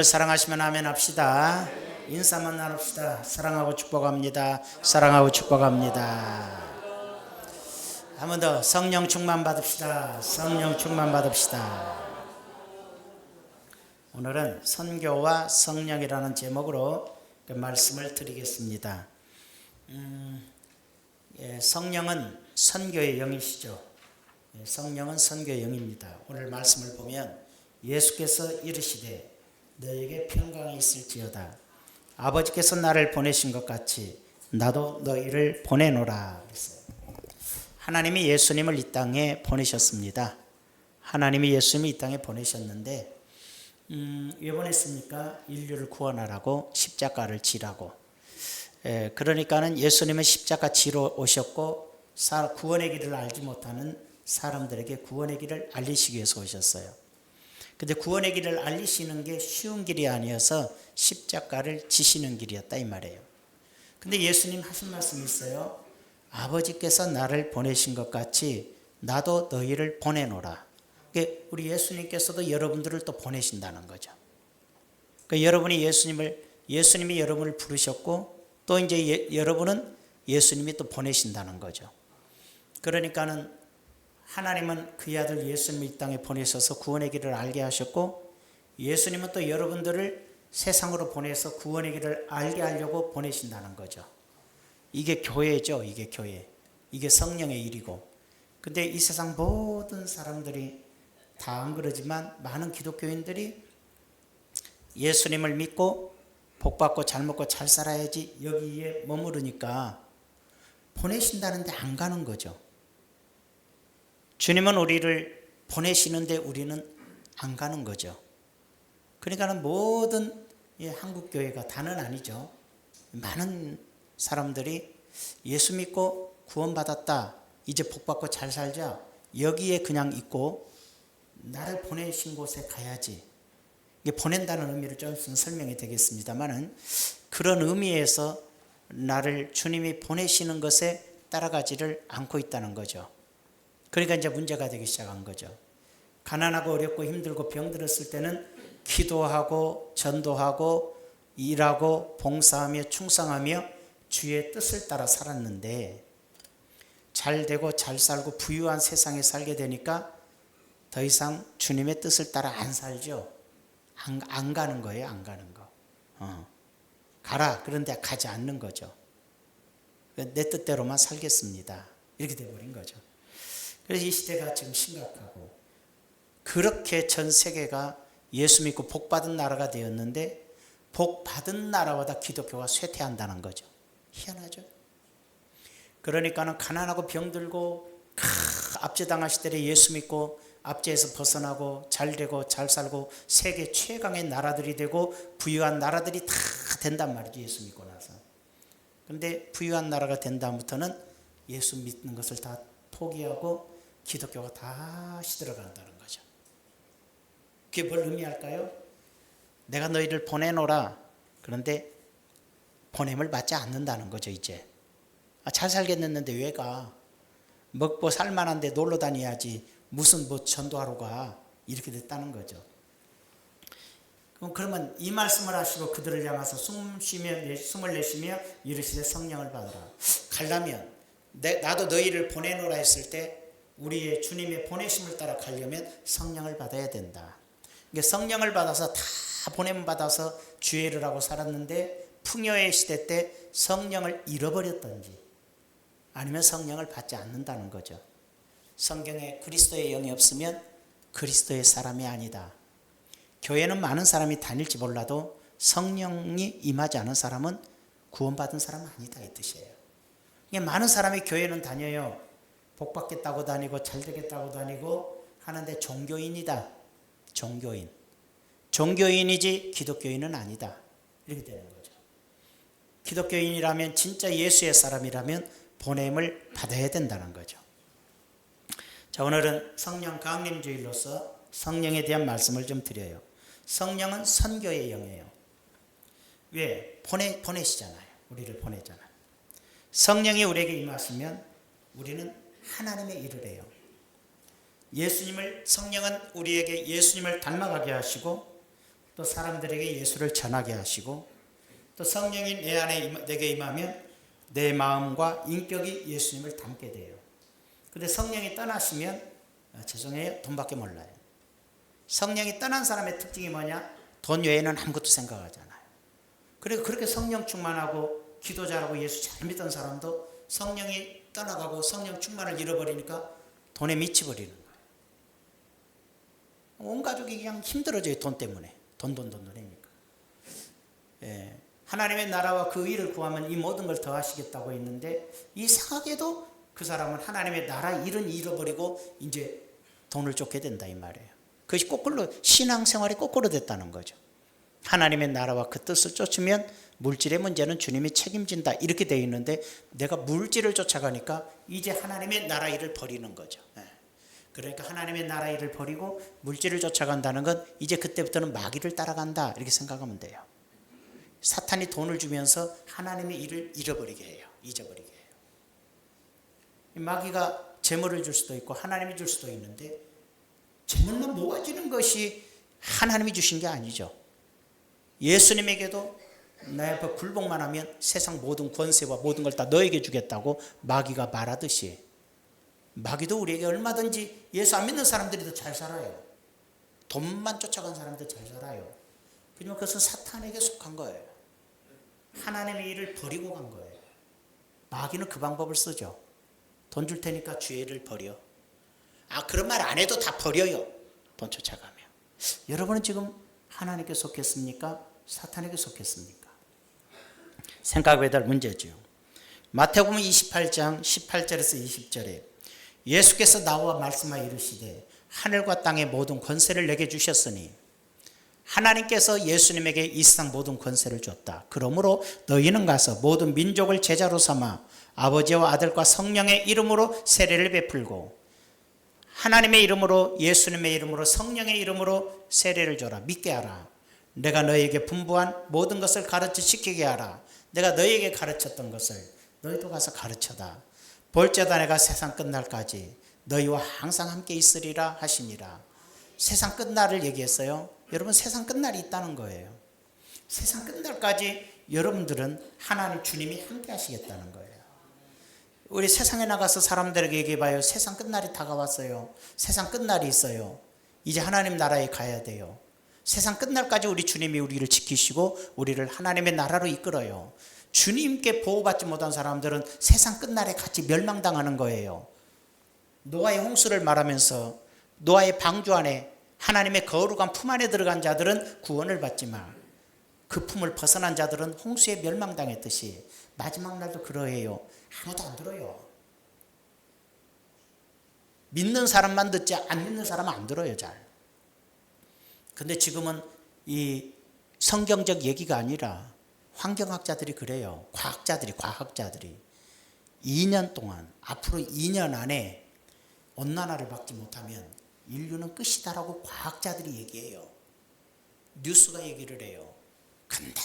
사랑하시면 아멘 합시다. 인사만 나눕시다. 사랑하고 축복합니다. 사랑하고 축복합니다. 한 번 더 성령 충만 받읍시다. 성령 충만 받읍시다. 오늘은 선교와 성령이라는 제목으로 말씀을 드리겠습니다. 성령은 선교의 영이시죠. 성령은 선교의 영입니다. 오늘 말씀을 보면 예수께서 이르시되 너에게 평강이 있을지어다. 아버지께서 나를 보내신 것 같이 나도 너희를 보내노라. 하나님이 예수님을 이 땅에 보내셨습니다. 하나님이 예수님을 이 땅에 보내셨는데 왜 보냈습니까? 인류를 구원하라고 십자가를 지라고. 그러니까는 예수님은 십자가 지러 오셨고 구원의 길을 알지 못하는 사람들에게 구원의 길을 알리시기 위해서 오셨어요. 근데 구원의 길을 알리시는 게 쉬운 길이 아니어서 십자가를 지시는 길이었다 이 말이에요. 근데 예수님 하신 말씀이 있어요. 아버지께서 나를 보내신 것 같이 나도 너희를 보내노라. 그러니까 우리 예수님께서도 여러분들을 또 보내신다는 거죠. 그러니까 예수님이 여러분을 부르셨고 또 이제 여러분은 예수님이 또 보내신다는 거죠. 그러니까는 하나님은 그의 아들 예수님을 이 땅에 보내셔서 구원의 길을 알게 하셨고 예수님은 또 여러분들을 세상으로 보내서 구원의 길을 알게 하려고 보내신다는 거죠. 이게 교회죠. 이게 교회. 이게 성령의 일이고. 근데 이 세상 모든 사람들이 다 안 그러지만 많은 기독교인들이 예수님을 믿고 복받고 잘 먹고 잘 살아야지 여기에 머무르니까 보내신다는데 안 가는 거죠. 주님은 우리를 보내시는데 우리는 안 가는 거죠. 그러니까 모든 한국교회가 다는 아니죠. 많은 사람들이 예수 믿고 구원받았다. 이제 복받고 잘 살자. 여기에 그냥 있고 나를 보내신 곳에 가야지. 이게 보낸다는 의미를 좀 설명이 되겠습니다만은 그런 의미에서 나를 주님이 보내시는 것에 따라가지를 않고 있다는 거죠. 그러니까 이제 문제가 되기 시작한 거죠. 가난하고 어렵고 힘들고 병들었을 때는 기도하고 전도하고 일하고 봉사하며 충성하며 주의 뜻을 따라 살았는데 잘 되고 잘 살고 부유한 세상에 살게 되니까 더 이상 주님의 뜻을 따라 안 살죠. 안 가는 거예요. 안 가는 거. 가라. 그런데 가지 않는 거죠. 내 뜻대로만 살겠습니다. 이렇게 돼버린 거죠. 그래서 이 시대가 지금 심각하고 그렇게 전 세계가 예수 믿고 복 받은 나라가 되었는데 복 받은 나라보다 기독교가 쇠퇴한다는 거죠. 희한하죠. 그러니까는 가난하고 병들고 압제당할 시대에 예수 믿고 압제에서 벗어나고 잘 되고 잘 살고 세계 최강의 나라들이 되고 부유한 나라들이 다 된단 말이죠. 예수 믿고 나서. 그런데 부유한 나라가 된 다음부터는 예수 믿는 것을 다 포기하고 기독교가 다시 들어간다는 거죠. 그게 뭘 의미할까요? 내가 너희를 보내노라. 그런데 보냄을 받지 않는다는 거죠. 이제 잘 살겠는데 왜 가? 먹고 살만한데 놀러 다녀야지. 무슨 전도하러 가? 이렇게 됐다는 거죠. 그러면 이 말씀을 하시고 그들을 향해서 숨을 내쉬며 이르시되 성령을 받으라. 가려면 나도 너희를 보내노라 했을 때 우리의 주님의 보내심을 따라 가려면 성령을 받아야 된다. 그러니까 성령을 받아서 다 보냄 받아서 주의를 하고 살았는데 풍요의 시대 때 성령을 잃어버렸던지 아니면 성령을 받지 않는다는 거죠. 성경에 그리스도의 영이 없으면 그리스도의 사람이 아니다. 교회는 많은 사람이 다닐지 몰라도 성령이 임하지 않은 사람은 구원받은 사람은 아니다 이 뜻이에요. 그러니까 많은 사람이 교회는 다녀요. 복 받겠다고 다니고 잘 되겠다고 다니고 하는데 종교인이다. 종교인이지 기독교인은 아니다. 이렇게 되는 거죠. 기독교인이라면 진짜 예수의 사람이라면 보냄을 받아야 된다는 거죠. 자, 오늘은 성령 강림주일로서 성령에 대한 말씀을 좀 드려요. 성령은 선교의 영이에요. 왜? 보내시잖아요. 우리를 보내잖아요. 성령이 우리에게 임하시면 우리는 하나님의 일을 해요. 성령은 우리에게 예수님을 닮아가게 하시고 또 사람들에게 예수를 전하게 하시고 또 성령이 내 안에 내게 임하면 내 마음과 인격이 예수님을 닮게 돼요. 근데 성령이 떠나시면 죄송해요. 돈밖에 몰라요. 성령이 떠난 사람의 특징이 뭐냐? 돈 외에는 아무것도 생각하잖아요. 그리고 그렇게 성령 충만하고 기도 잘하고 예수 잘 믿던 사람도 성령이 떠나가고 성령 충만을 잃어버리니까 돈에 미쳐버리는 거예요. 온 가족이 그냥 힘들어져요. 돈 때문에. 돈이니까. 예. 하나님의 나라와 그 의를 구하면 이 모든 걸 더하시겠다고 했는데 이상하게도 그 사람은 하나님의 나라 일은 잃어버리고 이제 돈을 쫓게 된다 이 말이에요. 그것이 거꾸로 신앙생활이 거꾸로 됐다는 거죠. 하나님의 나라와 그 뜻을 쫓으면 물질의 문제는 주님이 책임진다 이렇게 되어 있는데 내가 물질을 쫓아가니까 이제 하나님의 나라 일을 버리는 거죠. 그러니까 하나님의 나라 일을 버리고 물질을 쫓아간다는 건 이제 그때부터는 마귀를 따라간다 이렇게 생각하면 돼요. 사탄이 돈을 주면서 하나님의 일을 잃어버리게 해요. 잊어버리게 해요. 마귀가 재물을 줄 수도 있고 하나님이 줄 수도 있는데 재물만 모아지는 것이 하나님이 주신 게 아니죠. 예수님에게도 내 앞에 굴복만 하면 세상 모든 권세와 모든 걸 다 너에게 주겠다고 마귀가 말하듯이 마귀도 우리에게 얼마든지 예수 안 믿는 사람들이 더 잘 살아요. 돈만 쫓아간 사람들 잘 살아요. 그러면 그것은 사탄에게 속한 거예요. 하나님의 일을 버리고 간 거예요. 마귀는 그 방법을 쓰죠. 돈 줄 테니까 주의 일을 버려. 그런 말 안 해도 다 버려요. 돈 쫓아가면. 여러분은 지금 하나님께 속했습니까? 사탄에게 속했습니까? 생각해야 될 문제죠. 마태복음 28장 18절에서 20절에 예수께서 나와 말씀하여 이르시되 하늘과 땅의 모든 권세를 내게 주셨으니 하나님께서 예수님에게 이 세상 모든 권세를 줬다. 그러므로 너희는 가서 모든 민족을 제자로 삼아 아버지와 아들과 성령의 이름으로 세례를 베풀고 하나님의 이름으로 예수님의 이름으로 성령의 이름으로 세례를 줘라. 믿게 하라. 내가 너희에게 분부한 모든 것을 가르쳐 지키게 하라. 내가 너희에게 가르쳤던 것을 너희도 가서 가르쳐다. 볼지어다 내가 세상 끝날까지 너희와 항상 함께 있으리라 하시니라. 세상 끝날을 얘기했어요. 여러분 세상 끝날이 있다는 거예요. 세상 끝날까지 여러분들은 하나님 주님이 함께 하시겠다는 거예요. 우리 세상에 나가서 사람들에게 얘기해봐요. 세상 끝날이 다가왔어요. 세상 끝날이 있어요. 이제 하나님 나라에 가야 돼요. 세상 끝날까지 우리 주님이 우리를 지키시고 우리를 하나님의 나라로 이끌어요. 주님께 보호받지 못한 사람들은 세상 끝날에 같이 멸망당하는 거예요. 노아의 홍수를 말하면서 노아의 방주 안에 하나님의 거룩한 품 안에 들어간 자들은 구원을 받지만 그 품을 벗어난 자들은 홍수에 멸망당했듯이 마지막 날도 그러해요. 아무도 안 들어요. 믿는 사람만 듣지 안 믿는 사람은 안 들어요. 잘. 근데 지금은 이 성경적 얘기가 아니라 환경학자들이 그래요. 과학자들이 2년 동안 앞으로 2년 안에 온난화를 막지 못하면 인류는 끝이다라고 과학자들이 얘기해요. 뉴스가 얘기를 해요. 근데도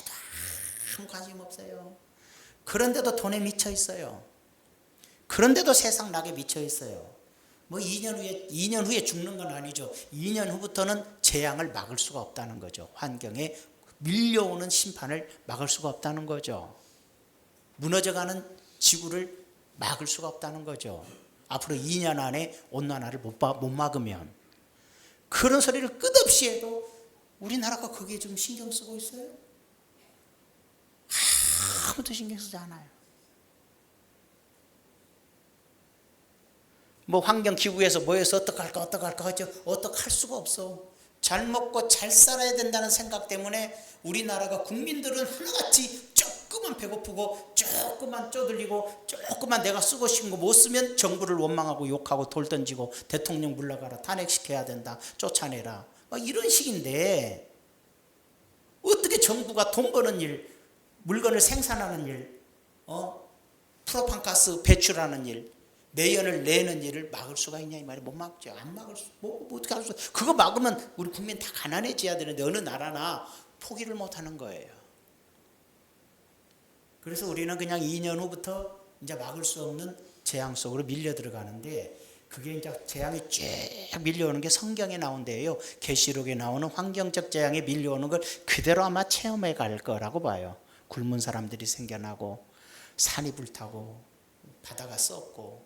아무 관심 없어요. 그런데도 돈에 미쳐 있어요. 그런데도 세상 낙에 미쳐 있어요. 뭐 2년 후에 죽는 건 아니죠. 2년 후부터는 재앙을 막을 수가 없다는 거죠. 환경에 밀려오는 심판을 막을 수가 없다는 거죠. 무너져가는 지구를 막을 수가 없다는 거죠. 앞으로 2년 안에 온난화를 못 막으면. 그런 소리를 끝없이 해도 우리나라가 거기에 좀 신경 쓰고 있어요? 아무도 신경 쓰지 않아요. 뭐 환경기구에서 모여서 어떡할까 하죠. 어떡할 수가 없어. 잘 먹고 잘 살아야 된다는 생각 때문에 우리나라가 국민들은 하나같이 조금만 배고프고 조금만 쪼들리고 조금만 내가 쓰고 싶은 거 못 쓰면 정부를 원망하고 욕하고 돌 던지고 대통령 물러가라, 탄핵시켜야 된다, 쫓아내라, 막 이런 식인데 어떻게 정부가 돈 버는 일, 물건을 생산하는 일, 프로판가스 배출하는 일, 매연을 내는 일을 막을 수가 있냐 이 말이. 못 막죠. 안 막을 수, 어떻게 할 수. 그거 막으면 우리 국민 다 가난해져야 되는데 어느 나라나 포기를 못 하는 거예요. 그래서 우리는 그냥 2년 후부터 이제 막을 수 없는 재앙 속으로 밀려 들어가는데 그게 이제 재앙이 쭉 밀려오는 게 성경에 나온대요. 계시록에 나오는 환경적 재앙이 밀려오는 걸 그대로 아마 체험해 갈 거라고 봐요. 굶은 사람들이 생겨나고 산이 불타고 바다가 썩고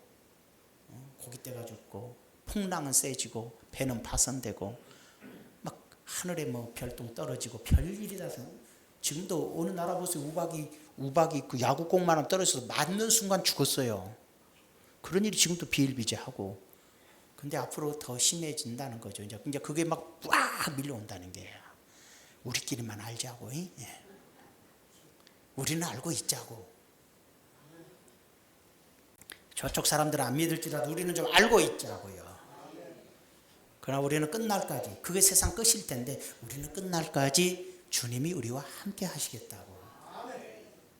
고깃대가 죽고 풍랑은 세지고 배는 파손되고 막 하늘에 뭐 별똥 떨어지고 별일이 다. 지금도 어느 나라 보세요. 우박이 그 야구공만하면 떨어져서 맞는 순간 죽었어요. 그런 일이 지금도 비일비재하고. 근데 앞으로 더 심해진다는 거죠. 이제 그게 막 밀려온다는 거예요. 우리끼리만 알자고. 예. 우리는 알고 있자고. 저쪽 사람들은 안 믿을지라도 우리는 좀 알고 있자고요. 그러나 우리는 끝날까지, 그게 세상 끝일 텐데 우리는 끝날까지 주님이 우리와 함께 하시겠다고.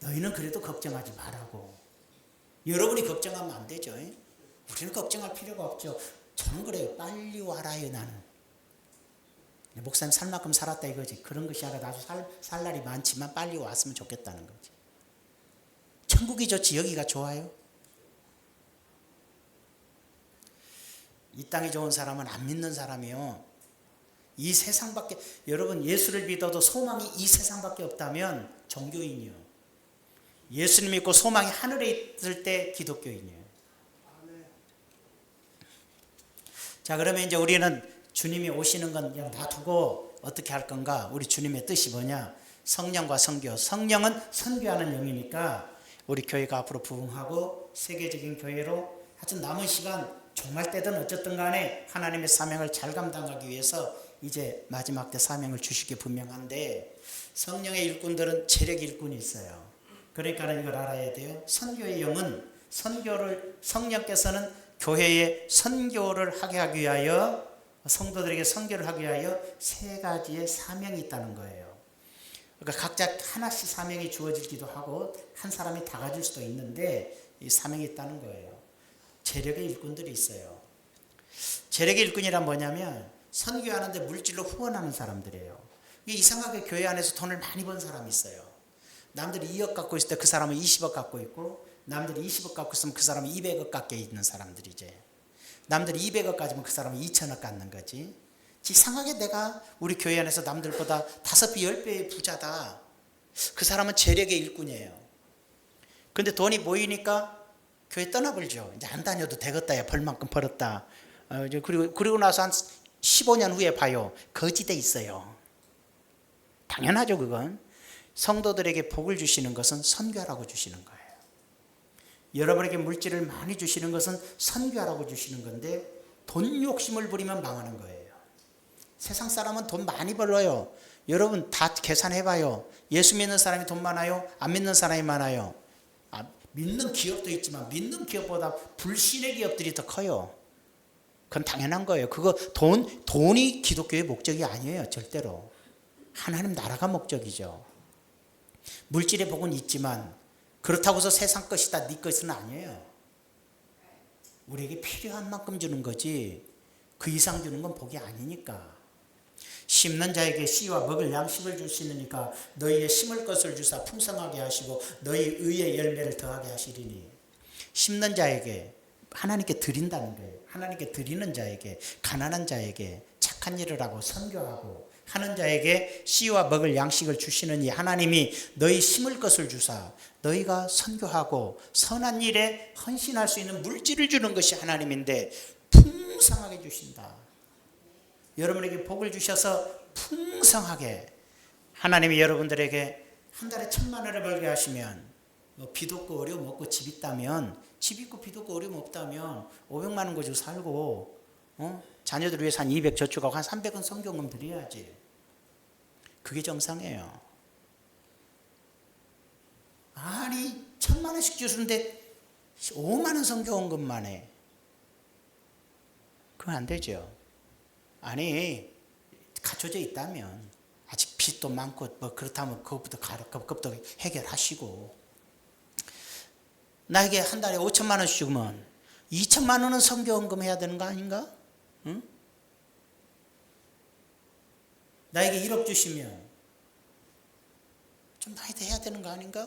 너희는 그래도 걱정하지 말라고. 여러분이 걱정하면 안 되죠. 우리는 걱정할 필요가 없죠. 저는 그래요. 빨리 와라요 나는. 목사님 살 만큼 살았다 이거지. 그런 것이 아니라 나도 살 날이 많지만 빨리 왔으면 좋겠다는 거지. 천국이 좋지 여기가 좋아요? 이 땅이 좋은 사람은 안 믿는 사람이요. 이 세상밖에, 여러분 예수를 믿어도 소망이 이 세상밖에 없다면 종교인이요. 예수님 믿고 소망이 하늘에 있을 때 기독교인이에요. 자, 그러면 이제 우리는 주님이 오시는 건 그냥 놔두고 어떻게 할 건가? 우리 주님의 뜻이 뭐냐? 성령과 선교. 성령은 선교하는 영이니까 우리 교회가 앞으로 부흥하고 세계적인 교회로 하여튼 남은 시간 종말 때든 어쨌든 간에 하나님의 사명을 잘 감당하기 위해서 이제 마지막 때 사명을 주시기 분명한데, 성령의 일꾼들은 재력 일꾼이 있어요. 그러니까 이걸 알아야 돼요. 선교의 영은 성령께서는 교회에 선교를 하게 하기 위하여, 성도들에게 선교를 하기 위하여 세 가지의 사명이 있다는 거예요. 그러니까 각자 하나씩 사명이 주어지기도 하고 한 사람이 다 가질 수도 있는데 이 사명이 있다는 거예요. 재력의 일꾼들이 있어요. 재력의 일꾼이란 뭐냐면 선교하는데 물질로 후원하는 사람들이에요. 이상하게 교회 안에서 돈을 많이 번 사람이 있어요. 남들이 2억 갖고 있을 때 그 사람은 20억 갖고 있고, 남들이 20억 갖고 있으면 그 사람은 200억 갖게 있는 사람들이 이제, 남들이 200억 가지면 그 사람은 2천억 갖는 거지. 이상하게 내가 우리 교회 안에서 남들보다 5배, 10배의 부자다. 그 사람은 재력의 일꾼이에요. 근데 돈이 모이니까 교회 떠나버리죠. 이제 안 다녀도 되겠다. 야, 벌만큼 벌었다. 그리고 나서 한 15년 후에 봐요. 거지돼 있어요. 당연하죠, 그건. 성도들에게 복을 주시는 것은 선교하라고 주시는 거예요. 여러분에게 물질을 많이 주시는 것은 선교하라고 주시는 건데, 돈 욕심을 부리면 망하는 거예요. 세상 사람은 돈 많이 벌어요. 여러분 다 계산해봐요. 예수 믿는 사람이 돈 많아요? 안 믿는 사람이 많아요? 믿는 기업도 있지만 믿는 기업보다 불신의 기업들이 더 커요. 그건 당연한 거예요. 그거 돈이 기독교의 목적이 아니에요. 절대로. 하나님 나라가 목적이죠. 물질의 복은 있지만 그렇다고 해서 세상 것이다 네 것은 아니에요. 우리에게 필요한 만큼 주는 거지 그 이상 주는 건 복이 아니니까. 심는 자에게 씨와 먹을 양식을 주시니까 너희의 심을 것을 주사 풍성하게 하시고 너희 의의 열매를 더하게 하시리니. 심는 자에게 하나님께 드린다는 거예요. 하나님께 드리는 자에게, 가난한 자에게 착한 일을 하고 선교하고 하는 자에게 씨와 먹을 양식을 주시는 이 하나님이 너희 심을 것을 주사 너희가 선교하고 선한 일에 헌신할 수 있는 물질을 주는 것이 하나님인데 풍성하게 주신다. 여러분에게 복을 주셔서 풍성하게 하나님이 여러분들에게 한 달에 1,000만 원을 벌게 하시면, 빚 없고 어려움 없고 집 있다면, 집 있고 빚 없고 어려움 없다면 500만 원 가지고 살고 자녀들 위해서 한 200 저축하고 한 300은 성경금 드려야지. 그게 정상이에요. 아니 1,000만 원씩 주는데 5만 원 성경금만 해. 그건 안 되죠. 아니 갖춰져 있다면, 아직 빚도 많고 뭐 그렇다면 그것부터 해결하시고, 나에게 한 달에 5천만 원씩 주면 2천만 원은 성경금 해야 되는 거 아닌가? 응? 나에게 1억 주시면 좀 많이 더 해야 되는 거 아닌가?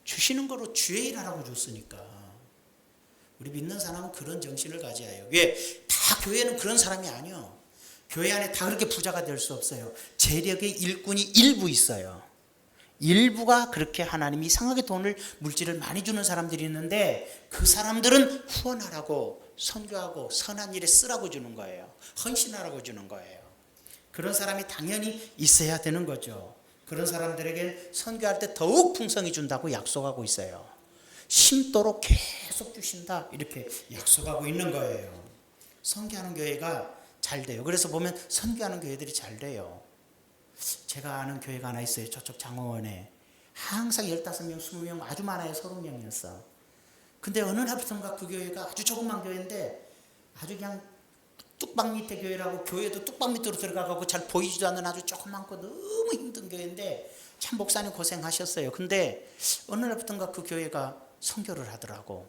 주시는 거로 주의 일 하라고 줬으니까. 우리 믿는 사람은 그런 정신을 가져야 해요. 왜? 다 교회는 그런 사람이 아니요. 교회 안에 다 그렇게 부자가 될 수 없어요. 재력의 일꾼이 일부 있어요. 일부가 그렇게 하나님이 이상하게 돈을, 물질을 많이 주는 사람들이 있는데 그 사람들은 후원하라고, 선교하고 선한 일에 쓰라고 주는 거예요. 헌신하라고 주는 거예요. 그런 사람이 당연히 있어야 되는 거죠. 그런 사람들에게 선교할 때 더욱 풍성히 준다고 약속하고 있어요. 심도록 계속 주신다 이렇게 약속하고 있는 거예요. 선교하는 교회가 잘 돼요. 그래서 보면 선교하는 교회들이 잘 돼요. 제가 아는 교회가 하나 있어요. 저쪽 장호원에 항상 15명, 20명 아주 많아요. 30명이었어. 근데 어느 날부터인가 그 교회가 아주 조그만 교회인데 아주 그냥 뚝방 밑에 교회라고, 교회도 뚝방 밑으로 들어가고 잘 보이지도 않는 아주 조그맣고 너무 힘든 교회인데 참 목사님 고생하셨어요. 근데 어느 날부터인가 그 교회가 선교를 하더라고.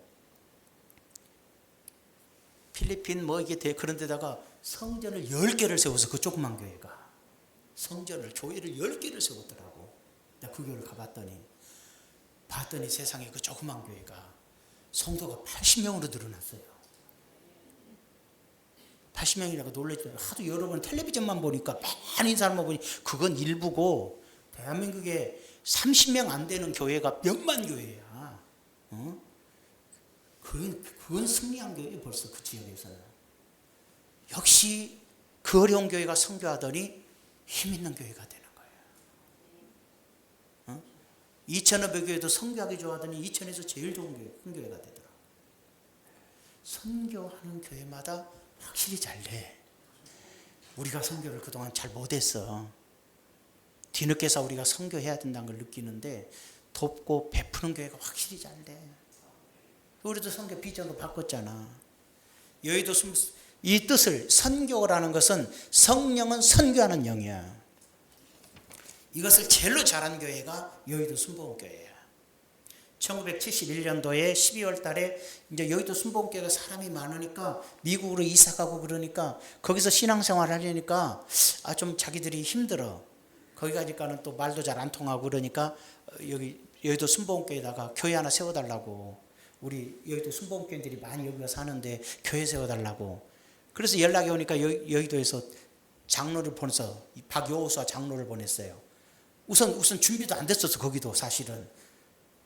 필리핀 뭐 이게 그런 데다가 성전을 10개를 세워서, 그 조그만 교회가 성전을, 교회를 10개를 세웠더라고. 내가 그 교회를 봤더니 세상에 그 조그만 교회가 성도가 80명으로 늘어났어요. 80명이라고 놀랬죠. 하도 여러 번 텔레비전만 보니까 많은 사람만 보니 그건 일부고, 대한민국에 30명 안 되는 교회가 몇만 교회야. 그건 승리한 교회예요. 벌써 그 지역에서는. 역시 그 어려운 교회가 선교하더니 힘 있는 교회가 되는 거예요. 2,500 교회도 선교하기 좋아하더니 2,000에서 제일 좋은 교회, 큰 교회가 되더라. 선교하는 교회마다 확실히 잘 돼. 우리가 선교를 그동안 잘 못했어. 뒤늦게서 우리가 선교해야 된다는 걸 느끼는데 돕고 베푸는 교회가 확실히 잘 돼. 우리도 선교 비전으로 바꿨잖아. 여의도 이 뜻을, 선교라는 것은 성령은 선교하는 영이야. 이것을 제일로 잘한 교회가 여의도 순복음교회야. 1971년도에 12월 달에 이제 여의도 순복음교회가 사람이 많으니까 미국으로 이사 가고 그러니까 거기서 신앙생활 하려니까 좀 자기들이 힘들어. 거기 가니까는 또 말도 잘 안 통하고 그러니까 여기 여의도 순복음교회에다가 교회 하나 세워달라고. 우리 여의도 순복음교인들이 많이 여기가 사는데 교회 세워달라고. 그래서 연락이 오니까 여의도에서 장로를 보내서 박여호수아 장로를 보냈어요. 우선 준비도 안 됐었어. 거기도 사실은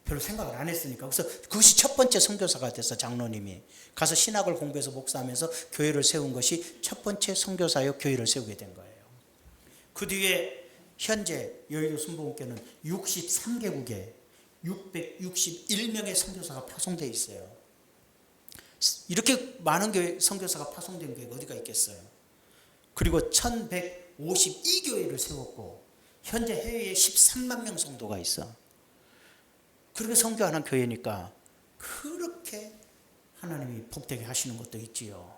별로 생각을 안 했으니까. 그래서 그것이 첫 번째 선교사가 됐어. 장로님이 가서 신학을 공부해서 목사하면서 교회를 세운 것이 첫 번째 선교사요 교회를 세우게 된 거예요. 그 뒤에 현재 여의도 순복음교회는 63개국에 661명의 선교사가 파송되어 있어요. 이렇게 많은 교회, 선교사가 파송된 교회가 어디가 있겠어요. 그리고 1152교회를 세웠고 현재 해외에 13만 명 성도가 있어. 그렇게 선교하는 교회니까 그렇게 하나님이 복되게 하시는 것도 있지요.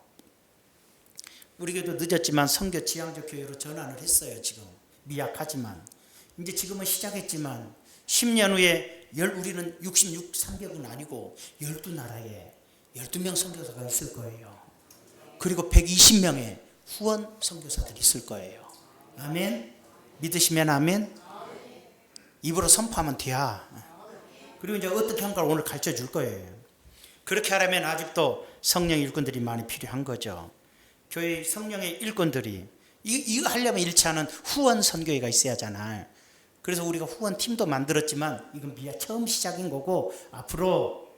우리 교회도 늦었지만 선교 지향적 교회로 전환을 했어요. 지금 미약하지만 이제 지금은 시작했지만 10년 후에 우리는 63개국은 아니고 12나라에 12명 선교사가 있을 거예요. 그리고 120명의 후원 선교사들이 있을 거예요. 아멘. 믿으시면 아멘. 입으로 선포하면 돼야. 그리고 이제 어떻게 하는가 오늘 가르쳐 줄 거예요. 그렇게 하려면 아직도 성령 일꾼들이 많이 필요한 거죠. 교회 성령의 일꾼들이 이거 하려면 잃지 않은 후원 선교회가 있어야 하잖아요. 그래서 우리가 후원 팀도 만들었지만 이건 처음 시작인 거고 앞으로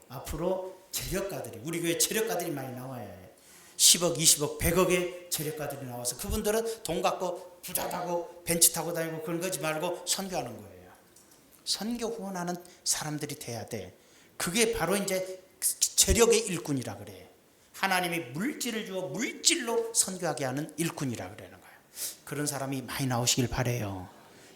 재력가들이, 우리 교회 재력가들이 많이 나와야 해요. 10억, 20억, 100억의 재력가들이 나와서 그분들은 돈 갖고 부자 타고 벤츠 타고 다니고 그런 거지 말고 선교하는 거예요. 선교 후원하는 사람들이 돼야 돼. 그게 바로 이제 재력의 일꾼이라 그래. 하나님이 물질을 주어 물질로 선교하게 하는 일꾼이라 그러는 거예요. 그런 사람이 많이 나오시길 바래요.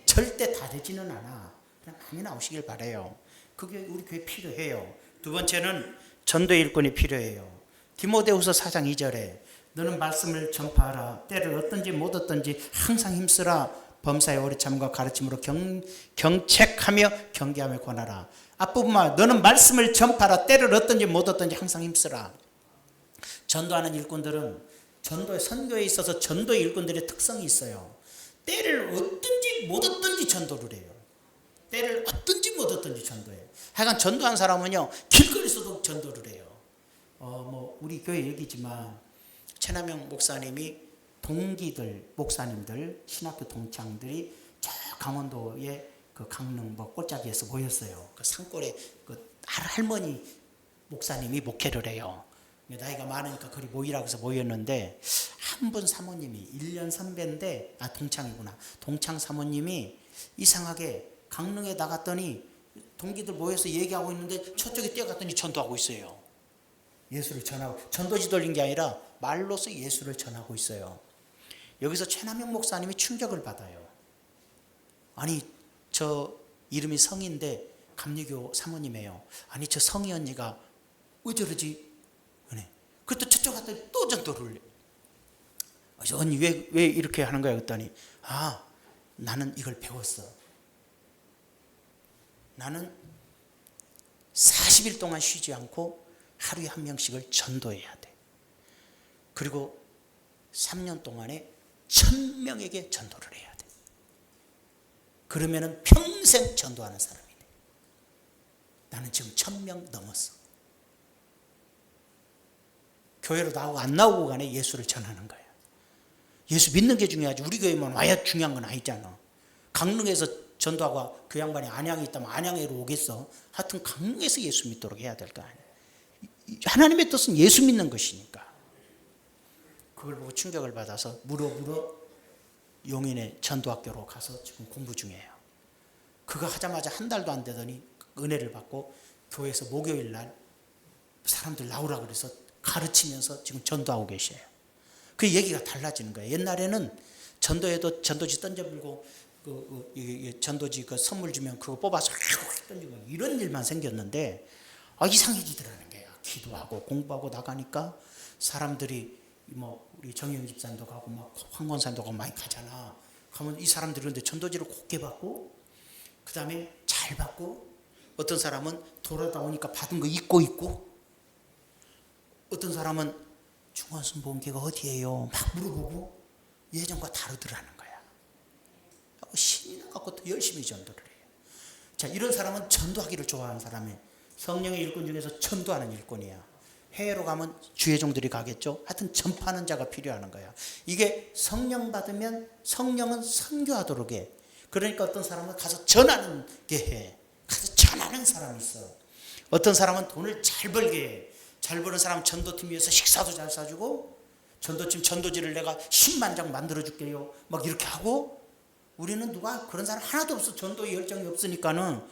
절대 다 되지는 않아. 그냥 많이 나오시길 바래요. 그게 우리 교회 필요해요. 두 번째는 전도의 일꾼이 필요해요. 디모데후서 4장 2절에 너는 말씀을 전파하라. 때를 어떤지 못 어떤지 항상 힘쓰라. 범사의 오래 참과 가르침으로 경책하며 경계하며 권하라. 앞부분만 너는 말씀을 전파하라. 때를 어떤지 못 어떤지 항상 힘쓰라. 전도하는 일꾼들은 선교에 있어서 전도의 일꾼들의 특성이 있어요. 때를 어떤지 못 어떤지 전도를 해요. 때를 어떤지 못 어떤지 전도해요. 하여간 전도한 사람은요 길거리에서도 전도를 해요. 뭐 우리 교회 얘기지만 최남영 목사님이 동기들, 목사님들, 신학교 동창들이 저 강원도의 그 강릉 뭐 골짜기에서 모였어요. 그 산골에 그 할머니 목사님이 목회를 해요. 나이가 많으니까 그리 모이라고 해서 모였는데 한 분 사모님이 1년 선배인데 동창이구나. 동창 사모님이 이상하게 강릉에 나갔더니 동기들 모여서 얘기하고 있는데 저쪽에 뛰어갔더니 전도하고 있어요. 예수를 전하고 전도지 돌린 게 아니라 말로서 예수를 전하고 있어요. 여기서 최남영 목사님이 충격을 받아요. 아니 저 이름이 성인데 감리교 사모님이에요. 아니 저 성희 언니가 왜 저러지? 그때 저쪽 갔더니 또 전도를 올려. 그래서 언니 왜 이렇게 하는 거야? 그랬더니 나는 이걸 배웠어. 나는 40일 동안 쉬지 않고 하루에 한 명씩을 전도해야 돼. 그리고 3년 동안에 1000명에게 전도를 해야 돼. 그러면은 평생 전도하는 사람이 돼. 나는 지금 1000명 넘었어. 교회로 나오고 안 나오고 간에 예수를 전하는 거야. 예수 믿는 게 중요하지. 우리 교회만 와야 중요한 건 아니잖아. 강릉에서 전도하고 그 양반이 안양에 있다면 안양에로 오겠어. 하여튼 강릉에서 예수 믿도록 해야 될 거 아니야. 하나님의 뜻은 예수 믿는 것이니까. 그걸 보고 충격을 받아서 무려 용인의 전도학교로 가서 지금 공부 중이에요. 그거 하자마자 한 달도 안 되더니 은혜를 받고 교회에서 목요일 날 사람들 나오라 그래서 가르치면서 지금 전도하고 계셔요. 그 얘기가 달라지는 거예요. 옛날에는 전도에도 전도지 던져불고 전도지 그 선물 주면 그거 뽑아서 던지고 이런 일만 생겼는데 이상해지더라는 거예요. 기도하고 공부하고 나가니까 사람들이 뭐 우리 정영 집사님도 가고 막 황권사님도 가고 많이 가잖아. 가면 이 사람들이 그런데 전도지를 곱게 받고 그 다음에 잘 받고 어떤 사람은 돌아다 오니까 받은 거 잊고 있고 어떤 사람은 중원순복음교회가 어디예요? 막 물어보고 예전과 다르더라는 거야. 신이 나갖고 더 열심히 전도를 해요. 자, 이런 사람은 전도하기를 좋아하는 사람이에요. 성령의 일꾼 중에서 전도하는 일꾼이야. 해외로 가면 주회종들이 가겠죠. 하여튼 전파하는 자가 필요하는 거야. 이게 성령 받으면 성령은 선교하도록 해. 그러니까 어떤 사람은 가서 전하는 게 해. 가서 전하는 사람이 있어. 어떤 사람은 돈을 잘 벌게 해. 잘 버는 사람 전도팀 위해서 식사도 잘 사주고 전도팀 전도지를 내가 10만 장 만들어 줄게요. 막 이렇게 하고 우리는 누가 그런 사람 하나도 없어. 전도의 열정이 없으니까는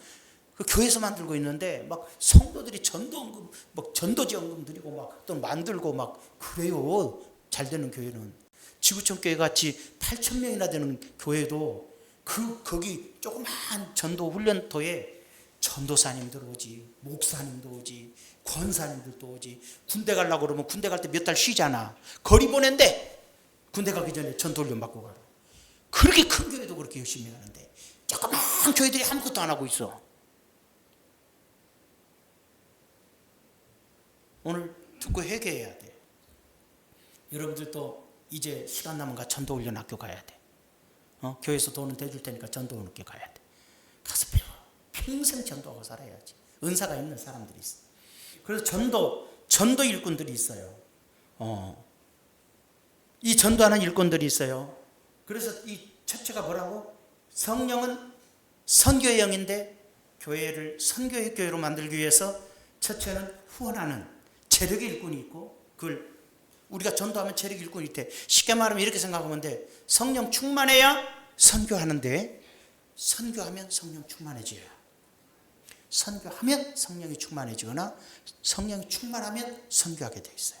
그 교회에서 만들고 있는데 막 성도들이 전도원금 막 전도지원금 드리고 막 또 만들고 막 그래요. 잘 되는 교회는 지구촌 교회 같이 8,000명이나 되는 교회도 거기 조그마한 전도 훈련터에 전도사님들 오지, 목사님도 오지, 권사님들도 오지. 군대 가려고 그러면 군대 갈 때 몇 달 쉬잖아. 거리 보낸대. 군대 가기 전에 전도 훈련 받고 가라. 그렇게 큰 교회도 그렇게 열심히 하는데 조그만 교회들이 아무것도 안 하고 있어. 오늘 듣고 회개해야 돼. 여러분들도 이제 시간 남은가 전도훈련 학교 가야 돼. 교회에서 돈은 대줄 테니까 전도훈련 학교 가야 돼. 가서 배워. 평생 전도하고 살아야지. 은사가 있는 사람들이 있어. 그래서 전도 일꾼들이 있어요. 이 전도하는 일꾼들이 있어요. 그래서 이 첫째가 뭐라고? 성령은 선교의 영인데 교회를 선교의 교회로 만들기 위해서 첫째는 후원하는 재력의 일꾼이 있고 그걸 우리가 전도하면 재력 일꾼이 있대. 쉽게 말하면 이렇게 생각하면 돼. 성령 충만해야 선교하는데 선교하면 성령 충만해져요. 선교하면 성령이 충만해지거나 성령이 충만하면 선교하게 돼 있어요.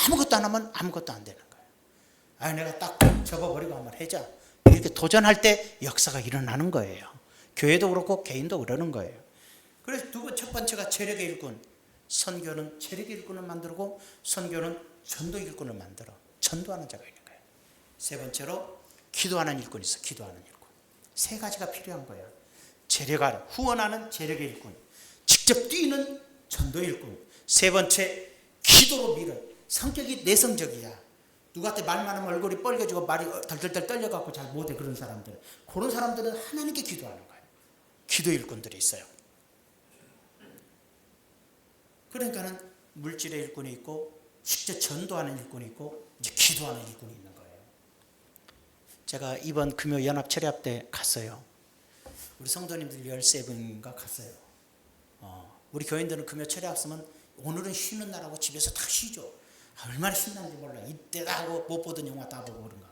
아무것도 안 하면 아무것도 안 되는 거예요. 내가 딱 접어버리고 한번 해자. 이렇게 도전할 때 역사가 일어나는 거예요. 교회도 그렇고 개인도 그러는 거예요. 그래서 첫 번째가 재력의 일꾼. 선교는 재력의 일꾼을 만들고 선교는 전도 일꾼을 만들어. 전도하는 자가 있는 거예요. 세 번째로 기도하는 일꾼이 있어. 기도하는 일꾼. 세 가지가 필요한 거예요. 재력하는, 후원하는 재력의 일꾼, 직접 뛰는 전도 일꾼. 세 번째, 기도로 밀어. 성격이 내성적이야. 누구한테 말 많으면 얼굴이 빨개지고 말이 덜덜덜 떨려갖고 잘 못해. 그런 사람들. 그런 사람들은 하나님께 기도하는 거예요. 기도 일꾼들이 있어요. 그러니까는 물질의 일꾼이 있고 실제 전도하는 일꾼이 있고 이제 기도하는 일꾼이 있는 거예요. 제가 이번 금요 연합 철야합 때 갔어요. 우리 성도님들 13분인가 갔어요. 우리 교인들은 금요 철야합 쓰면 오늘은 쉬는 날하고 집에서 다 쉬죠. 얼마나 신나는지 몰라. 이때다 하고 못 보던 영화 다 보고 그런가.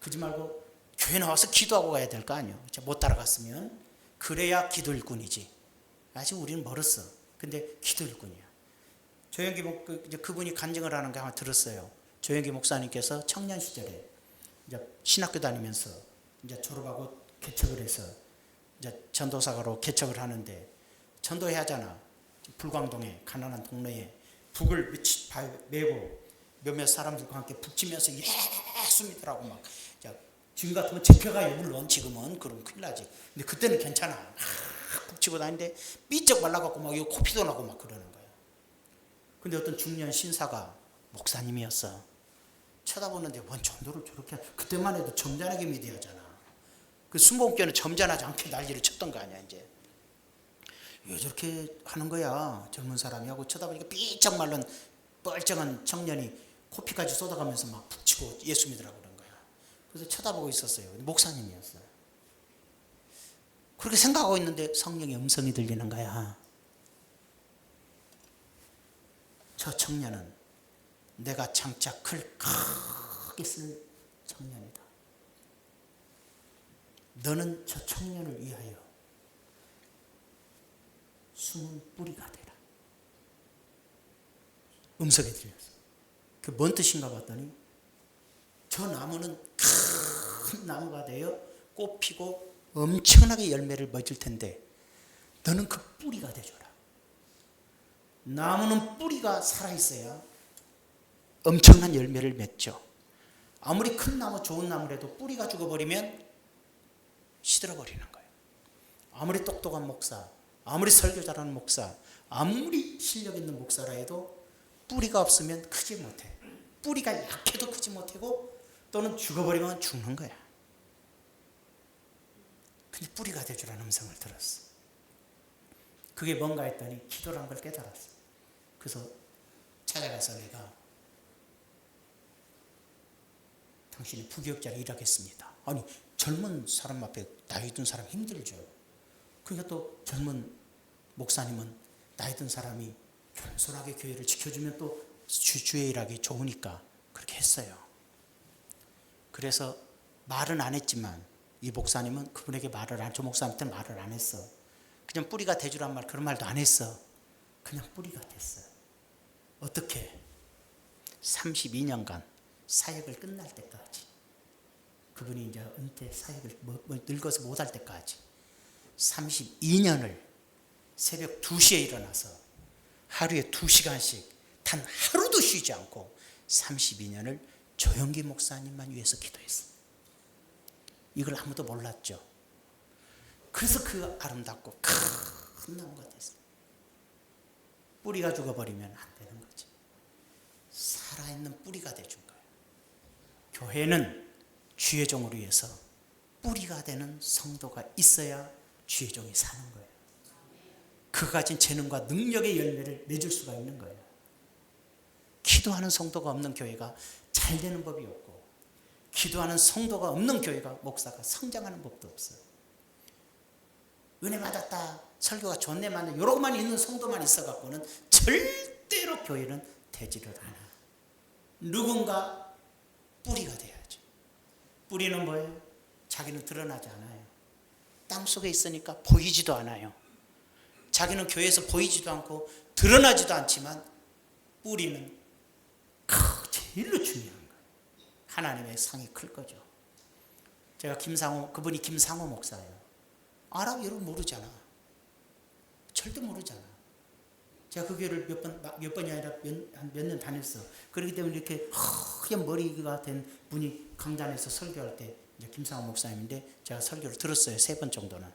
그러지 말고 교회 나와서 기도하고 가야 될 거 아니에요. 못 따라갔으면 그래야 기도 일꾼이지. 아직 우리는 멀었어. 근데 기도 일꾼이야. 조영기 그분이 간증을 하는 거 아마 들었어요. 조영기 목사님께서 청년 시절에 이제 신학교 다니면서 이제 졸업하고 개척을 해서 이제 전도사가로 개척을 하는데 전도해야 하잖아. 불광동에 가난한 동네에 북을 메고 몇몇 사람들과 함께 북치면서 예수 믿으라고 막 지금 같으면 잡혀가요. 물론 지금은 그럼 큰일 나지. 근데 그때는 괜찮아. 막 북치고 다니는데 삐쩍 말라갖고 막 이거 코피도 나고 막 그러는 거야. 근데 어떤 중년 신사가 목사님이었어. 쳐다보는데 뭔 전도를 저렇게 그때만 해도 점잖하게 믿어야 하잖아. 그 순복음교회는 점잖하지 않게 난리를 쳤던 거 아니야 이제. 왜 저렇게 하는 거야 젊은 사람이 하고 쳐다보니까 삐쩍 말른 뻘쩡한 청년이 코피까지 쏟아가면서 막 북치고 예수 믿으라고 그런 거야. 그래서 쳐다보고 있었어요. 목사님이었어요. 그렇게 생각하고 있는데 성령의 음성이 들리는 거야. 저 청년은 내가 장차 크게 쓸 청년이다. 너는 저 청년을 위하여 숨은 뿌리가 되라. 음성이 들렸어. 그 뭔 뜻인가 봤더니 저 나무는 큰 나무가 되어 꽃 피고 엄청나게 열매를 맺을 텐데 너는 그 뿌리가 되줘라. 나무는 뿌리가 살아있어야 엄청난 열매를 맺죠. 아무리 큰 나무 좋은 나무라도 뿌리가 죽어버리면 시들어버리는 거예요. 아무리 똑똑한 목사, 아무리 설교 잘하는 목사, 아무리 실력 있는 목사라 해도 뿌리가 없으면 크지 못해. 뿌리가 약해도 크지 못하고 또는 죽어버리면 죽는 거야. 근데 뿌리가 되주라는 음성을 들었어. 그게 뭔가 했더니 기도란 걸 깨달았어. 그래서 찾아가서 내가 당신이 부교육자를 일하겠습니다. 아니 젊은 사람 앞에 나이 든 사람 힘들죠. 그러니까 또 젊은 목사님은 나이 든 사람이 겸손하게 교회를 지켜주면 또 주의 일하기 좋으니까 그렇게 했어요. 그래서 말은 안 했지만 이 목사님은 그분에게 저 목사님한테 말을 안 했어. 그냥 뿌리가 되주란 말 그런 말도 안 했어. 그냥 뿌리가 됐어. 어떻게? 32년간 사역을 끝날 때까지 그분이 이제 은퇴 사역을 늙어서 못할 때까지 32년을 새벽 2시에 일어나서 하루에 2시간씩 단 하루도 쉬지 않고 32년을 조영기 목사님만 위해서 기도했어. 이걸 아무도 몰랐죠. 그래서 그 아름답고 큰 나무가 됐어. 뿌리가 죽어버리면 안 되는 거지. 살아있는 뿌리가 돼준 거예요. 교회는 주의 종을 위해서 뿌리가 되는 성도가 있어야 주의 종이 사는 거예요. 그 가진 재능과 능력의 열매를 맺을 수가 있는 거예요. 기도하는 성도가 없는 교회가 잘 되는 법이 없고 기도하는 성도가 없는 교회가 목사가 성장하는 법도 없어요. 은혜 받았다, 설교가 좋네, 맞네, 이러고만 있는 성도만 있어갖고는 절대로 교회는 되지를 않아. 누군가 뿌리가 돼야죠. 뿌리는 뭐예요? 자기는 드러나지 않아요. 땅속에 있으니까 보이지도 않아요. 자기는 교회에서 보이지도 않고 드러나지도 않지만 뿌리는 제일로 중요한 거예요. 하나님의 상이 클 거죠. 제가 그분이 김상호 목사예요. 알아? 여러분 모르잖아. 절대 모르잖아. 제가 그 교회를 몇 번이 아니라 몇 년 다녔어. 그렇기 때문에 이렇게 하얀 머리가 된 분이 강단에서 설교할 때 이제 김상호 목사님인데 제가 설교를 들었어요. 3번 정도는.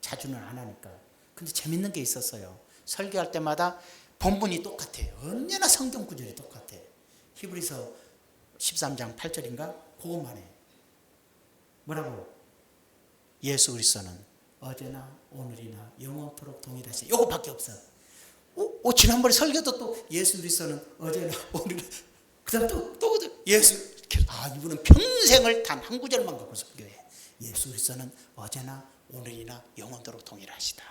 자주는 안 하니까. 근데 재밌는 게 있었어요. 설교할 때마다 본문이 똑같아요. 언제나 성경 구절이 똑같아. 히브리서 13장 8절인가? 그것만 해. 뭐라고? 예수 그리스도는 어제나 오늘이나 영원토록 동일하시. 요거밖에 없어. 지난번에 설교도 또 예수 그리스도는 어제나 오늘 그다음 또 예수 이분은 평생을 단 한 구절만 갖고 설교해. 예수 그리스도는 어제나 오늘이나 영원토록 동일하시다.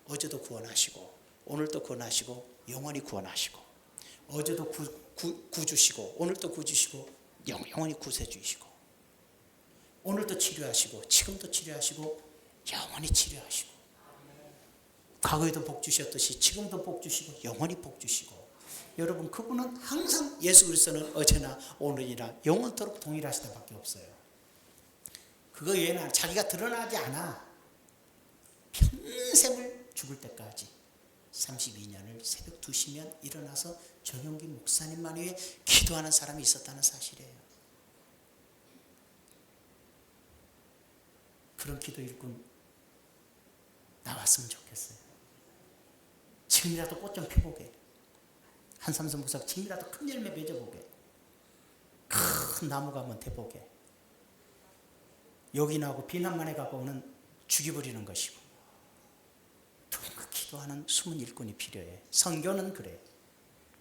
어제도 구원하시고 오늘도 구원하시고 영원히 구원하시고 어제도 구주시고 오늘도 구주시고 영원히 구세주이시고 오늘도 치료하시고 지금도 치료하시고 영원히 치료하시고 과거에도 복 주셨듯이 지금도 복 주시고 영원히 복 주시고 여러분 그분은 항상 예수 그리스도는 어제나 오늘이나 영원토록 동일하시다밖에 없어요. 그거 외에는 자기가 드러나지 않아. 평생을 죽을 때까지 32년을 새벽 2시면 일어나서 정용기 목사님만 위해 기도하는 사람이 있었다는 사실이에요. 그런 기도 일꾼 나왔으면 좋겠어요. 지금이라도 꽃 좀 펴보게. 한삼선 목사가 지금이라도 큰 열매 맺어보게. 큰 나무가 한번 돼보게. 요긴하고 비난만 해갖고 오는 죽여버리는 것이고 그 기도하는 숨은 일꾼이 필요해. 선교는 그래.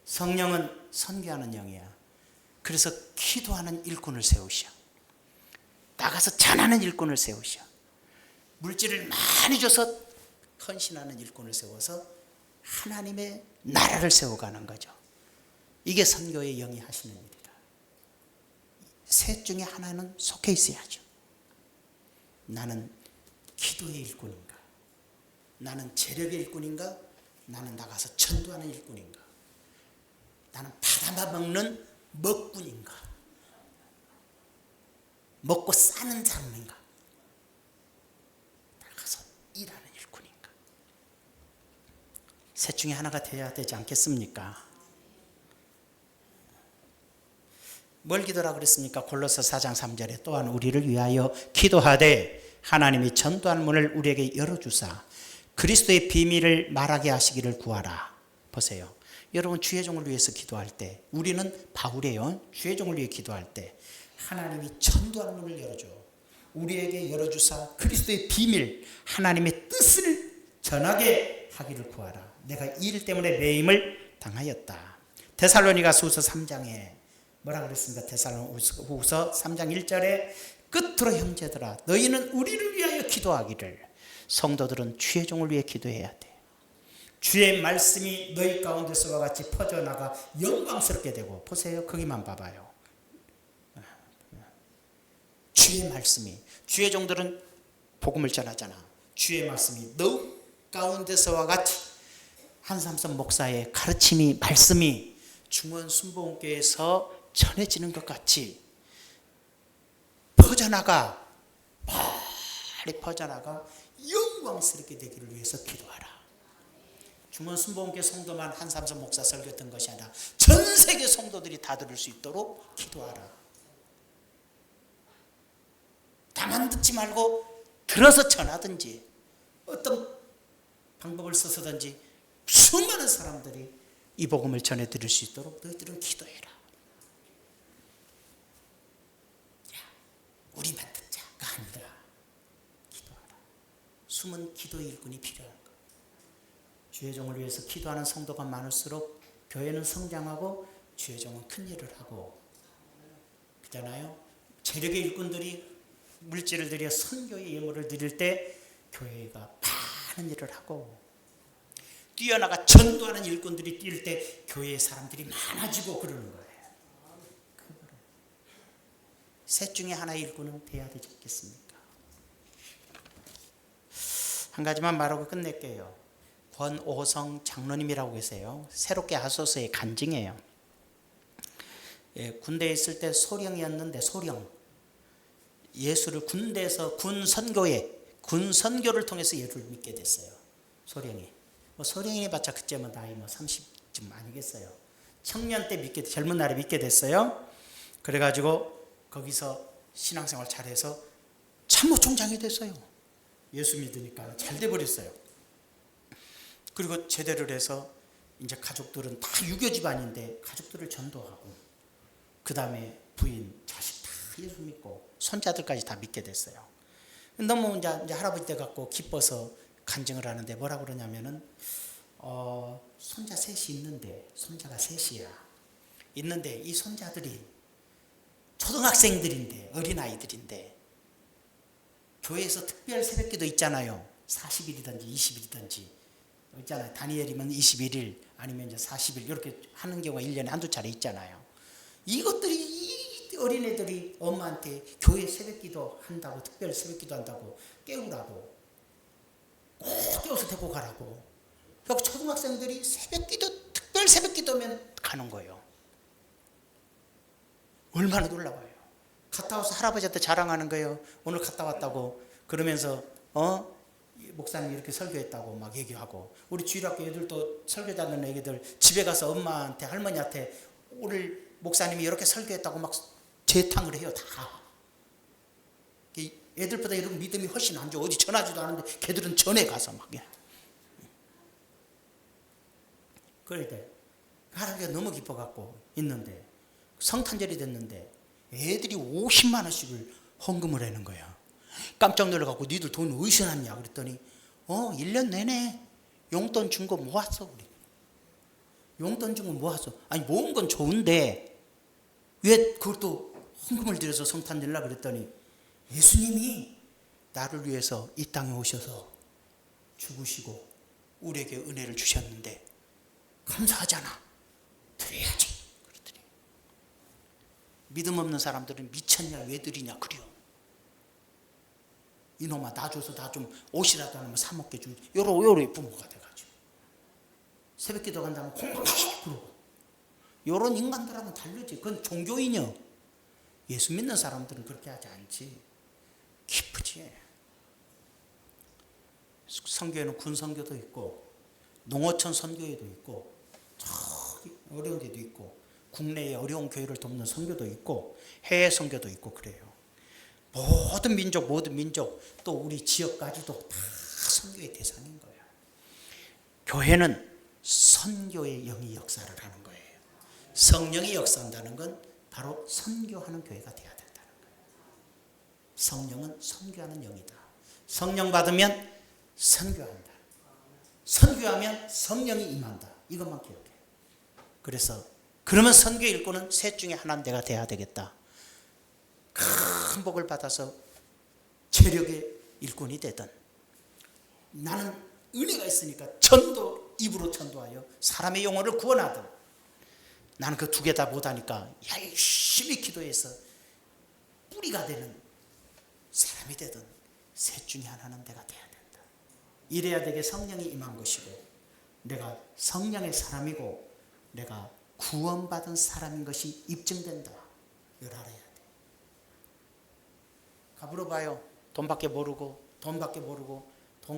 성령은 선교하는 영이야. 그래서 기도하는 일꾼을 세우셔. 나가서 전하는 일꾼을 세우셔. 물질을 많이 줘서 헌신하는 일꾼을 세워서 하나님의 나라를 세워가는 거죠. 이게 선교의 영이 하시는 일이다. 셋 중에 하나는 속해 있어야죠. 나는 기도의 일꾼인가? 나는 재력의 일꾼인가? 나는 나가서 전도하는 일꾼인가? 나는 받아먹는 먹꾼인가? 먹고 싸는 사람인가? 나가서 일하는 일꾼인가? 셋 중에 하나가 되어야 되지 않겠습니까? 뭘 기도라고 그랬습니까? 골로새 4장 3절에 또한 우리를 위하여 기도하되 하나님이 전도할 문을 우리에게 열어주사 그리스도의 비밀을 말하게 하시기를 구하라. 보세요. 여러분 주의 종을 위해서 기도할 때 우리는 바울이에요. 주의 종을 위해 기도할 때 하나님이 전도할 문을 열어줘. 우리에게 열어주사 그리스도의 비밀 하나님의 뜻을 전하게 하기를 구하라. 내가 이 일 때문에 매임을 당하였다. 데살로니가후서 3장에 뭐라 그랬습니까? 데살로니가후서 3장 1절에 끝으로 형제들아 너희는 우리를 위하여 기도하기를. 성도들은 주의 종을 위해 기도해야 돼. 주의 말씀이 너희 가운데서와 같이 퍼져나가 영광스럽게 되고. 보세요. 거기만 봐봐요. 주의 말씀이. 주의 종들은 복음을 전하잖아. 주의 말씀이 너 가운데서와 같이 한삼선 목사의 가르침이 말씀이 중원 순복음교회에서 전해지는 것 같이 퍼져나가. 빨리 퍼져나가 영광스럽게 되기를 위해서 기도하라. 중원 순복음교회 성도만 한삼선 목사 설교했던 것이 아니라 전 세계 성도들이 다 들을 수 있도록 기도하라. 다만 듣지 말고 들어서 전하든지 어떤 방법을 써서든지 수많은 사람들이 이 복음을 전해 드릴 수 있도록 너희들은 기도해라. 우리만 듣자가 아니라 기도하라. 숨은 기도의 일꾼이 필요한 거. 주의 종을 위해서 기도하는 성도가 많을수록 교회는 성장하고 주의 종은 큰 일을 하고 그잖아요. 재력의 일꾼들이 물질을 들여 선교의 예물을 드릴 때 교회가 많은 일을 하고 뛰어나가 전도하는 일꾼들이 뛸 때 교회의 사람들이 많아지고 그러는 거예요. 셋 중에 하나의 일꾼은 돼야 되지 않겠습니까? 한 가지만 말하고 끝낼게요. 권오성 장로님이라고 계세요. 새롭게 하소서의 간증이에요. 군대에 있을 때 소령이었는데 소령. 예수를 군대에서 군 선교를 통해서 예수를 믿게 됐어요. 소령이. 소령이 봤자 그때면 나이 30쯤 아니겠어요. 청년 때 젊은 날에 믿게 됐어요. 그래가지고 거기서 신앙생활 잘해서 참모총장이 됐어요. 예수 믿으니까 잘 돼버렸어요. 그리고 제대를 해서 이제 가족들은 다 유교 집안인데 가족들을 전도하고 그 다음에 부인, 자식 다 예수 믿고 손자들까지 다 믿게 됐어요. 너무 이제 할아버지 때 갖고 기뻐서 간증을 하는데 뭐라 그러냐면은 손자 셋이 있는데, 손자가 셋이야. 있는데 이 손자들이 초등학생들인데, 어린아이들인데 교회에서 특별 새벽기도 있잖아요. 40일이든지 20일이든지 있잖아요. 다니엘이면 21일 아니면 이제 40일 이렇게 하는 경우가 1년에 한두 차례 있잖아요. 이것들이 이 어린애들이 엄마한테 교회 새벽기도 한다고, 특별 새벽기도 한다고 깨우라고, 꼭 깨워서 데리고 가라고. 그래서 초등학생들이 새벽기도, 특별 새벽기도면 가는 거예요. 얼마나 놀라워요. 갔다 와서 할아버지한테 자랑하는 거예요. 오늘 갔다 왔다고. 그러면서 목사님이 이렇게 설교했다고 막 얘기하고, 우리 주일학교 애들도 설교 듣는 애기들 집에 가서 엄마한테, 할머니한테 오늘 목사님이 이렇게 설교했다고 막 재탕을 해요. 다. 애들보다 이런 믿음이 훨씬 안 좋아. 어디 전하지도 않은데 걔들은 전에 가서 막. 그럴 때 할아버지가 너무 기뻐갖고 있는데, 성탄절이 됐는데 애들이 50만 원씩을 헌금을 하는 거야. 깜짝 놀라갖고 니들 돈 어디서 났냐 그랬더니 1년 내내 용돈 준 거 모았어. 우리 용돈 준 거 모았어. 아니 모은 건 좋은데 왜 그것도 헌금을 들여서 성탄 내려 그랬더니, 예수님이 나를 위해서 이 땅에 오셔서 죽으시고 우리에게 은혜를 주셨는데 감사하잖아, 드려야지 그랬더니, 믿음 없는 사람들은 미쳤냐 왜 드리냐 그래요. 이놈아 나 줘서 나 좀 옷이라도 하나만 사 먹게 좀, 요런 부모가 돼가지고 새벽기도 간다면 공부해 그러고, 요런 인간들하고는 다르지. 그건 종교인이요. 예수 믿는 사람들은 그렇게 하지 않지. 기쁘지. 선교회는 군선교도 있고 농어촌 선교회도 있고 저기 어려운 데도 있고 국내의 어려운 교회를 돕는 선교도 있고 해외 선교도 있고 그래요. 모든 민족 또 우리 지역까지도 다 선교의 대상인 거예요. 교회는 선교의 영이 역사를 하는 거예요. 성령이 역사한다는 건 바로 선교하는 교회가 돼야 된다는 거예요. 성령은 선교하는 영이다. 성령 받으면 선교한다. 선교하면 성령이 임한다. 이것만 기억해. 그래서 그러면 선교 일꾼은 셋 중에 하나는 내가 돼야 되겠다. 큰 복을 받아서 재력의 일꾼이 되든, 나는 은혜가 있으니까 전도, 입으로 전도하여 사람의 영혼을 구원하든, 나는 그 두 개 다 못하니까 열심히 기도해서 뿌리가 되는 사람이 되든, 셋 중에 하나는 내가 돼야 된다. 이래야 되게 성령이 임한 것이고, 내가 성령의 사람이고 내가 구원받은 사람인 것이 입증된다. 이걸 알아야 돼. 물어봐요. 돈밖에 모르고 돈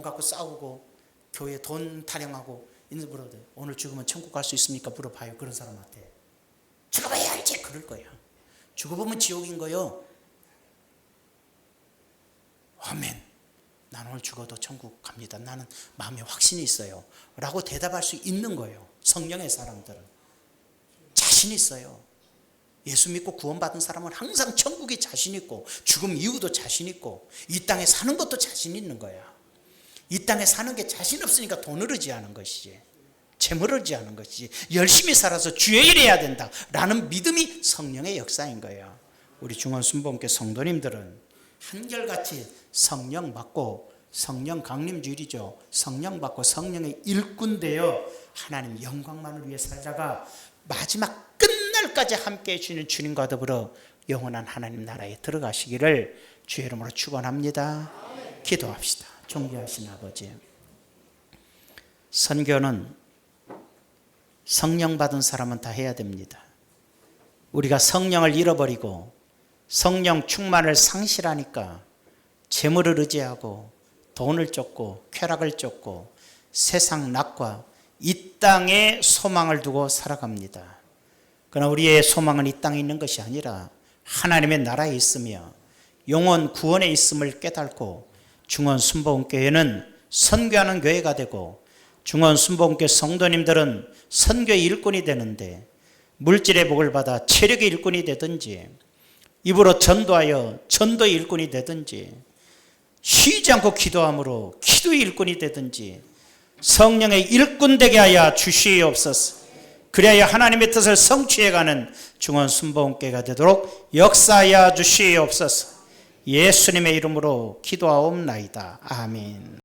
갖고 싸우고 교회 돈 타령하고 있는 물어도 오늘 죽으면 천국 갈 수 있습니까? 물어봐요. 그런 사람한테. 죽어봐야 알지. 그럴 거야. 죽어보면 지옥인 거요. 아멘. 난 오늘 죽어도 천국 갑니다. 나는 마음에 확신이 있어요. 라고 대답할 수 있는 거예요. 성령의 사람들은 자신 있어요. 예수 믿고 구원받은 사람은 항상 천국에 자신 있고 죽음 이후도 자신 있고 이 땅에 사는 것도 자신 있는 거야. 이 땅에 사는 게 자신 없으니까 돈을 의지하는 것이지, 재물을 의지하는 것이지, 열심히 살아서 주의 일 해야 된다라는 믿음이 성령의 역사인 거예요. 우리 중원순복음교회 성도님들은 한결같이 성령 받고, 성령 강림주일이죠. 성령 받고 성령의 일꾼 되어 하나님 영광만을 위해 살다가 마지막 끝날까지 함께해 주시는 주님과 더불어 영원한 하나님 나라에 들어가시기를 주의 이름으로 축원합니다. 기도합시다. 존귀하신 아버지, 선교는 성령 받은 사람은 다 해야 됩니다. 우리가 성령을 잃어버리고 성령 충만을 상실하니까 재물을 의지하고 돈을 쫓고 쾌락을 쫓고 세상 낙과 이 땅에 소망을 두고 살아갑니다. 그러나 우리의 소망은 이 땅에 있는 것이 아니라 하나님의 나라에 있으며 영원 구원에 있음을 깨닫고 중원순복음교회는 선교하는 교회가 되고 중원순복음교회 성도님들은 선교의 일꾼이 되는데, 물질의 복을 받아 체력의 일꾼이 되든지 입으로 전도하여 전도의 일꾼이 되든지 쉬지 않고 기도함으로 기도의 일꾼이 되든지 성령의 일꾼 되게 하여 주시옵소서. 그래야 하나님의 뜻을 성취해가는 중원 순복음교회가 되도록 역사하여 주시옵소서. 예수님의 이름으로 기도하옵나이다. 아멘.